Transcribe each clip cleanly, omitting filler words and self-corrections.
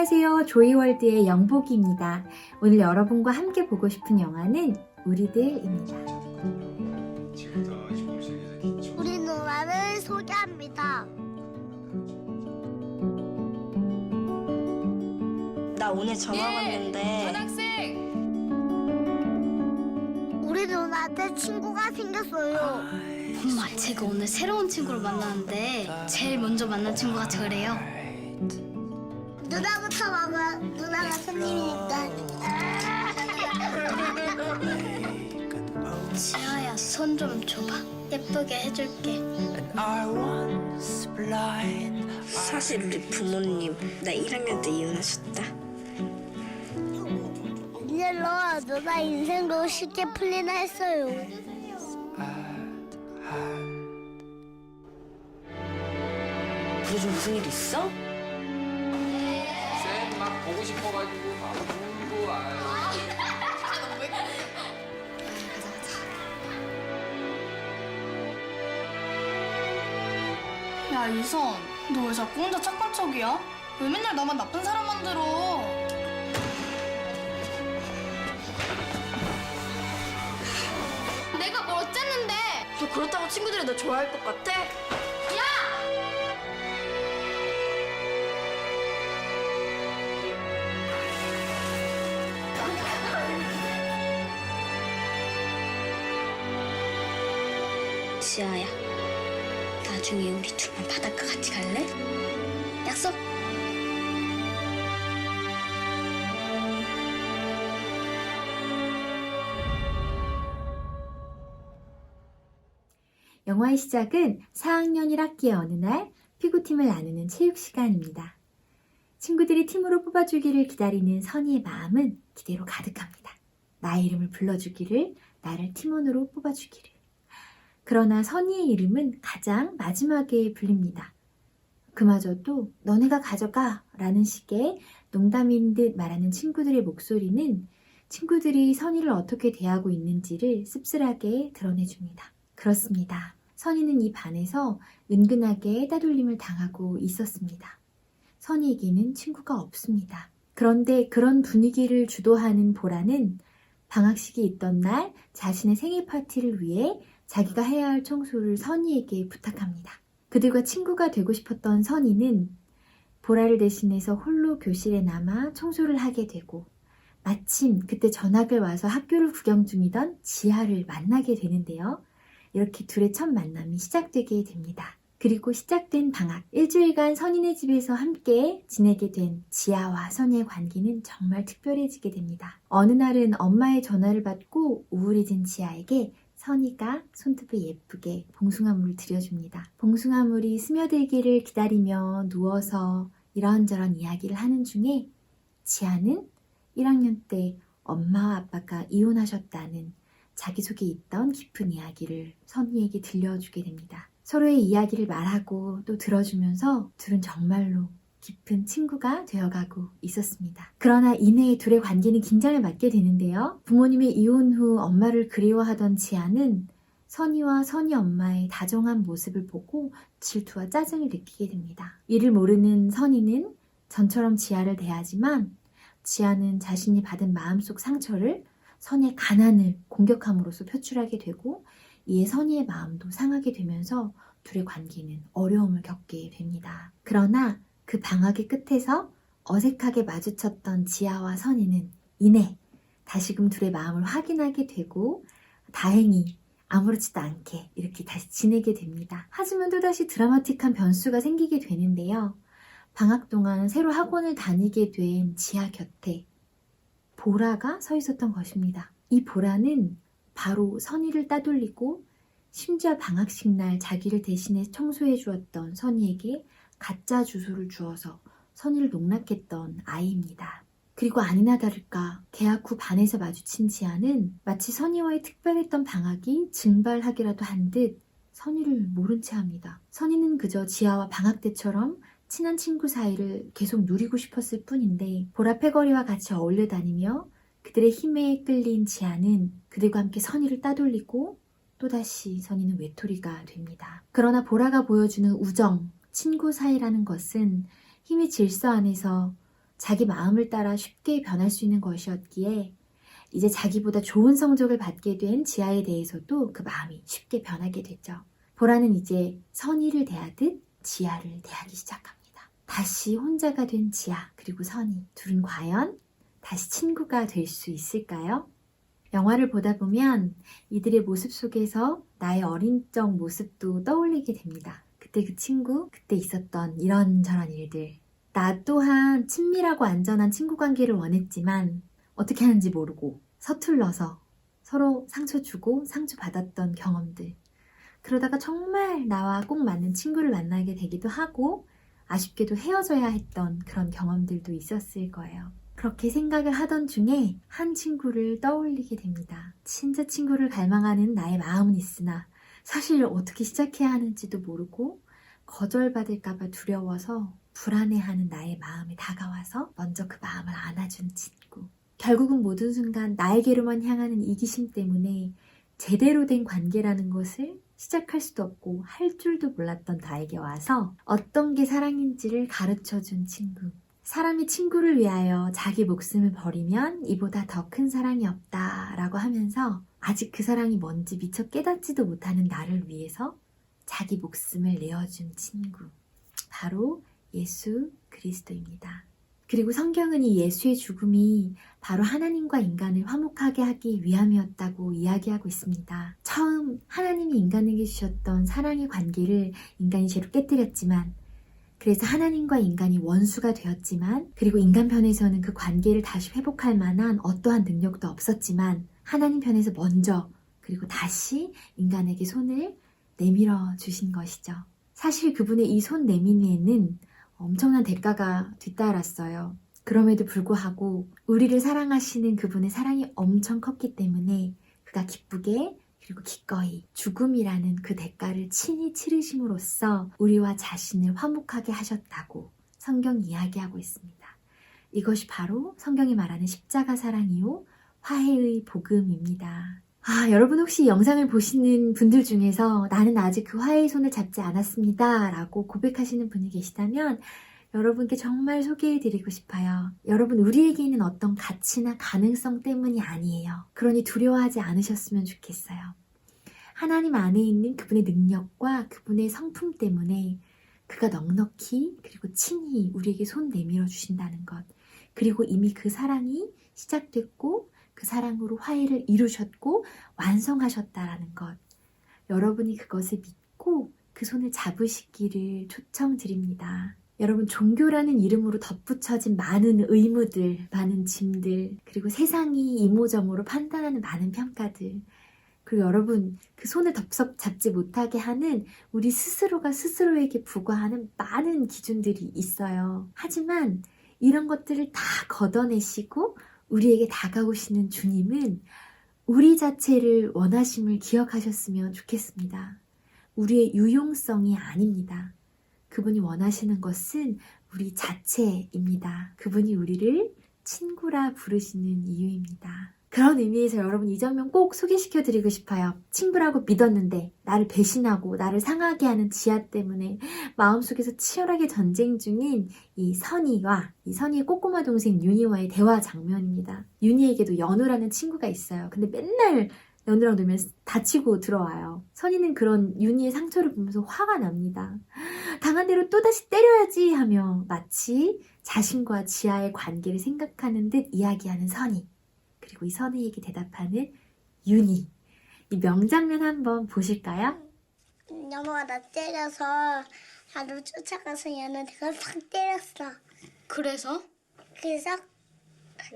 안녕하세요. 조이월드의 영복이입니다. 오늘 여러분과 함께 보고 싶은 영화는 우리들입니다. 우리 누나를 소개합니다. 나 오늘 전화 왔는데 전학생! 우리 누나한테 친구가 생겼어요. 엄마, 제가 오늘 새로운 친구를 만났는데 제일 먼저 만난 친구가 저래요. 누나부터 먹어. 누나가 손님이니까. 지아야, 손 좀 줘봐. 예쁘게 해줄게. 사실 우리 부모님 나 1학년 때 이혼하셨다. 이제로 누나 인생도 쉽게 풀리나 했어요. 요즘 무슨 일 있어? 쌤 막 보고 싶어가지고 막 울고 야, 유선, 너 왜 자꾸 혼자 착한 척이야? 왜 맨날 나만 나쁜 사람 만들어? 내가 뭘 어쨌는데? 너 그렇다고 친구들이 너 좋아할 것 같아? 지아야, 나중에 우리 둘만 바닷가 같이 갈래? 약속? 영화의 시작은 4학년 1학기의 어느 날 피구팀을 나누는 체육 시간입니다. 친구들이 팀으로 뽑아주기를 기다리는 선희의 마음은 기대로 가득합니다. 나의 이름을 불러주기를, 나를 팀원으로 뽑아주기를. 그러나 선희의 이름은 가장 마지막에 불립니다. 그마저도 너네가 가져가 라는 식의 농담인 듯 말하는 친구들의 목소리는 친구들이 선희를 어떻게 대하고 있는지를 씁쓸하게 드러내줍니다. 그렇습니다. 선희는 이 반에서 은근하게 따돌림을 당하고 있었습니다. 선희에게는 친구가 없습니다. 그런데 그런 분위기를 주도하는 보라는 방학식이 있던 날 자신의 생일 파티를 위해 자기가 해야 할 청소를 선희에게 부탁합니다. 그들과 친구가 되고 싶었던 선희는 보라를 대신해서 홀로 교실에 남아 청소를 하게 되고 마침 그때 전학을 와서 학교를 구경 중이던 지아를 만나게 되는데요. 이렇게 둘의 첫 만남이 시작되게 됩니다. 그리고 시작된 방학, 일주일간 선희네 집에서 함께 지내게 된 지아와 선희의 관계는 정말 특별해지게 됩니다. 어느 날은 엄마의 전화를 받고 우울해진 지아에게 선희가 손톱에 예쁘게 봉숭아물을 들여줍니다. 봉숭아물이 스며들기를 기다리며 누워서 이런저런 이야기를 하는 중에 지아는 1학년 때 엄마와 아빠가 이혼하셨다는 자기속에 있던 깊은 이야기를 선희에게 들려주게 됩니다. 서로의 이야기를 말하고 또 들어주면서 둘은 정말로 깊은 친구가 되어가고 있었습니다. 그러나 이내 둘의 관계는 긴장을 맞게 되는데요. 부모님의 이혼 후 엄마를 그리워하던 지아는 선희와 선희 엄마의 다정한 모습을 보고 질투와 짜증을 느끼게 됩니다. 이를 모르는 선희는 전처럼 지아를 대하지만 지아는 자신이 받은 마음속 상처를 선희의 가난을 공격함으로써 표출하게 되고 이에 선희의 마음도 상하게 되면서 둘의 관계는 어려움을 겪게 됩니다. 그러나 그 방학의 끝에서 어색하게 마주쳤던 지아와 선희는 이내 다시금 둘의 마음을 확인하게 되고 다행히 아무렇지도 않게 이렇게 다시 지내게 됩니다. 하지만 또다시 드라마틱한 변수가 생기게 되는데요. 방학 동안 새로 학원을 다니게 된 지아 곁에 보라가 서 있었던 것입니다. 이 보라는 바로 선희를 따돌리고 심지어 방학식 날 자기를 대신해 청소해 주었던 선희에게 가짜 주소를 주어서 선희를 농락했던 아이입니다. 그리고 아니나 다를까 개학 후 반에서 마주친 지아는 마치 선희와의 특별했던 방학이 증발하기라도 한 듯 선희를 모른 채 합니다. 선희는 그저 지아와 방학 때처럼 친한 친구 사이를 계속 누리고 싶었을 뿐인데 보라 패거리와 같이 어울려 다니며 그들의 힘에 끌린 지아는 그들과 함께 선희를 따돌리고 또다시 선희는 외톨이가 됩니다. 그러나 보라가 보여주는 우정, 친구 사이라는 것은 힘의 질서 안에서 자기 마음을 따라 쉽게 변할 수 있는 것이었기에 이제 자기보다 좋은 성적을 받게 된 지아에 대해서도 그 마음이 쉽게 변하게 되죠. 보라는 이제 선의를 대하듯 지아를 대하기 시작합니다. 다시 혼자가 된 지아 그리고 선의 둘은 과연 다시 친구가 될 수 있을까요? 영화를 보다 보면 이들의 모습 속에서 나의 어린 적 모습도 떠올리게 됩니다. 그때 그 친구, 그때 있었던 이런저런 일들. 나 또한 친밀하고 안전한 친구 관계를 원했지만 어떻게 하는지 모르고 서툴러서 서로 상처 주고 상처 받았던 경험들. 그러다가 정말 나와 꼭 맞는 친구를 만나게 되기도 하고 아쉽게도 헤어져야 했던 그런 경험들도 있었을 거예요. 그렇게 생각을 하던 중에 한 친구를 떠올리게 됩니다. 진짜 친구를 갈망하는 나의 마음은 있으나 사실 어떻게 시작해야 하는지도 모르고 거절받을까봐 두려워서 불안해하는 나의 마음에 다가와서 먼저 그 마음을 안아준 친구. 결국은 모든 순간 나에게로만 향하는 이기심 때문에 제대로 된 관계라는 것을 시작할 수도 없고 할 줄도 몰랐던 나에게 와서 어떤 게 사랑인지를 가르쳐준 친구. 사람이 친구를 위하여 자기 목숨을 버리면 이보다 더 큰 사랑이 없다라고 하면서 아직 그 사랑이 뭔지 미처 깨닫지도 못하는 나를 위해서 자기 목숨을 내어준 친구. 바로 예수 그리스도입니다. 그리고 성경은 이 예수의 죽음이 바로 하나님과 인간을 화목하게 하기 위함이었다고 이야기하고 있습니다. 처음 하나님이 인간에게 주셨던 사랑의 관계를 인간이 죄로 깨뜨렸지만 그래서 하나님과 인간이 원수가 되었지만 그리고 인간 편에서는 그 관계를 다시 회복할 만한 어떠한 능력도 없었지만 하나님 편에서 먼저 그리고 다시 인간에게 손을 내밀어 주신 것이죠. 사실 그분의 이 손 내밀에는 엄청난 대가가 뒤따랐어요. 그럼에도 불구하고 우리를 사랑하시는 그분의 사랑이 엄청 컸기 때문에 그가 기쁘게 그리고 기꺼이 죽음이라는 그 대가를 친히 치르심으로써 우리와 자신을 화목하게 하셨다고 성경이 이야기하고 있습니다. 이것이 바로 성경이 말하는 십자가 사랑이요 화해의 복음입니다. 여러분 혹시 이 영상을 보시는 분들 중에서 나는 아직 그 화해의 손을 잡지 않았습니다 라고 고백하시는 분이 계시다면 여러분께 정말 소개해드리고 싶어요. 여러분, 우리에게 있는 어떤 가치나 가능성 때문이 아니에요. 그러니 두려워하지 않으셨으면 좋겠어요. 하나님 안에 있는 그분의 능력과 그분의 성품 때문에 그가 넉넉히 그리고 친히 우리에게 손 내밀어 주신다는 것. 그리고 이미 그 사랑이 시작됐고 그 사랑으로 화해를 이루셨고 완성하셨다라는 것. 여러분이 그것을 믿고 그 손을 잡으시기를 초청드립니다. 여러분, 종교라는 이름으로 덧붙여진 많은 의무들, 많은 짐들, 그리고 세상이 이모저모로 판단하는 많은 평가들, 그리고 여러분, 그 손을 덥석 잡지 못하게 하는 우리 스스로가 스스로에게 부과하는 많은 기준들이 있어요. 하지만 이런 것들을 다 걷어내시고 우리에게 다가오시는 주님은 우리 자체를 원하심을 기억하셨으면 좋겠습니다. 우리의 유용성이 아닙니다. 그분이 원하시는 것은 우리 자체입니다. 그분이 우리를 친구라 부르시는 이유입니다. 그런 의미에서 여러분 이 장면 꼭 소개시켜드리고 싶어요. 친구라고 믿었는데 나를 배신하고 나를 상하게 하는 지아 때문에 마음속에서 치열하게 전쟁 중인 이 선희와 이 선희의 꼬꼬마 동생 윤희와의 대화 장면입니다. 윤희에게도 연우라는 친구가 있어요. 근데 맨날 연우랑 놀면 다치고 들어와요. 선희는 그런 윤희의 상처를 보면서 화가 납니다. 당한 대로 또다시 때려야지 하며 마치 자신과 지아의 관계를 생각하는 듯 이야기하는 선희. 그리고 이 선희에게 대답하는 윤희. 이 명장면 한번 보실까요? 연우가 나 때려서 나를 쫓아가서 얘는 내가 팍 때렸어. 그래서? 그래서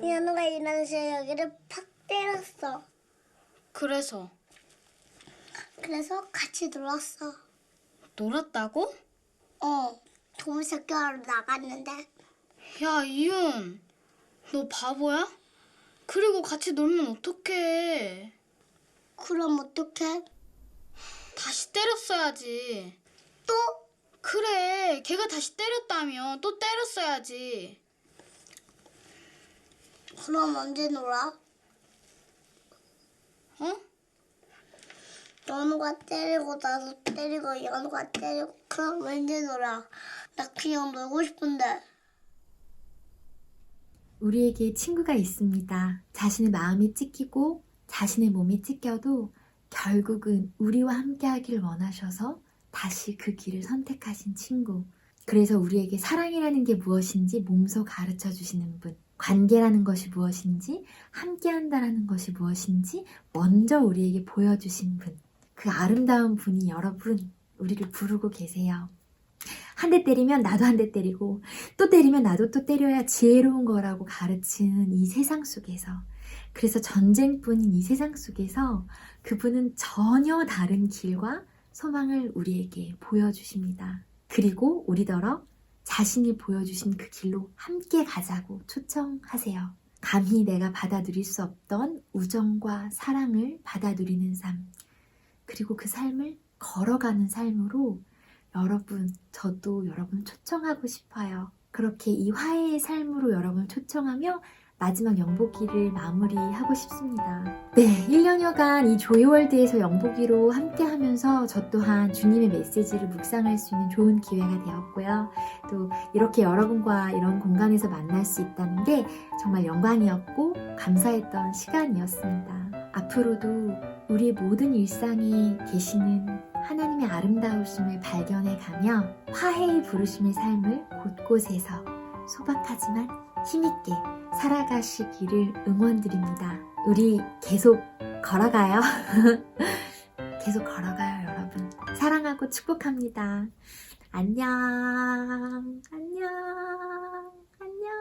연우가 일어나서 여기를 팍 때렸어. 그래서 같이 놀았어. 놀았다고? 동물학교하러 나갔는데. 야, 이윤, 너 바보야? 그리고 같이 놀면 어떡해? 그럼 어떡해? 다시 때렸어야지. 또? 그래, 걔가 다시 때렸다며 또 때렸어야지. 그럼 언제 놀아? 어? 연우가 때리고 나도 때리고 연우가 때리고 그럼 언제 놀아? 나 그냥 놀고 싶은데. 우리에게 친구가 있습니다. 자신의 마음이 찢기고 자신의 몸이 찢겨도 결국은 우리와 함께 하길 원하셔서 다시 그 길을 선택하신 친구. 그래서 우리에게 사랑이라는 게 무엇인지 몸소 가르쳐 주시는 분. 관계라는 것이 무엇인지, 함께 한다라는 것이 무엇인지 먼저 우리에게 보여주신 분. 그 아름다운 분이 여러분, 우리를 부르고 계세요. 한 대 때리면 나도 한 대 때리고, 또 때리면 나도 또 때려야 지혜로운 거라고 가르치는 이 세상 속에서, 그래서 전쟁뿐인 이 세상 속에서 그분은 전혀 다른 길과 소망을 우리에게 보여주십니다. 그리고 우리더러 자신이 보여주신 그 길로 함께 가자고 초청하세요. 감히 내가 받아 누릴 수 없던 우정과 사랑을 받아 누리는 삶, 그리고 그 삶을 걸어가는 삶으로 여러분, 저도 여러분 초청하고 싶어요. 그렇게 이 화해의 삶으로 여러분 초청하며 마지막 영복기를 마무리하고 싶습니다. 네, 1년여간 이 조이월드에서 영복기로 함께 하면서 저 또한 주님의 메시지를 묵상할 수 있는 좋은 기회가 되었고요. 또 이렇게 여러분과 이런 공간에서 만날 수 있다는 게 정말 영광이었고 감사했던 시간이었습니다. 앞으로도 우리 모든 일상에 계시는 하나님의 아름다우심을 발견해가며 화해의 부르심의 삶을 곳곳에서 소박하지만 힘있게 살아가시기를 응원드립니다. 우리 계속 걸어가요. 계속 걸어가요, 여러분. 사랑하고 축복합니다. 안녕, 안녕, 안녕.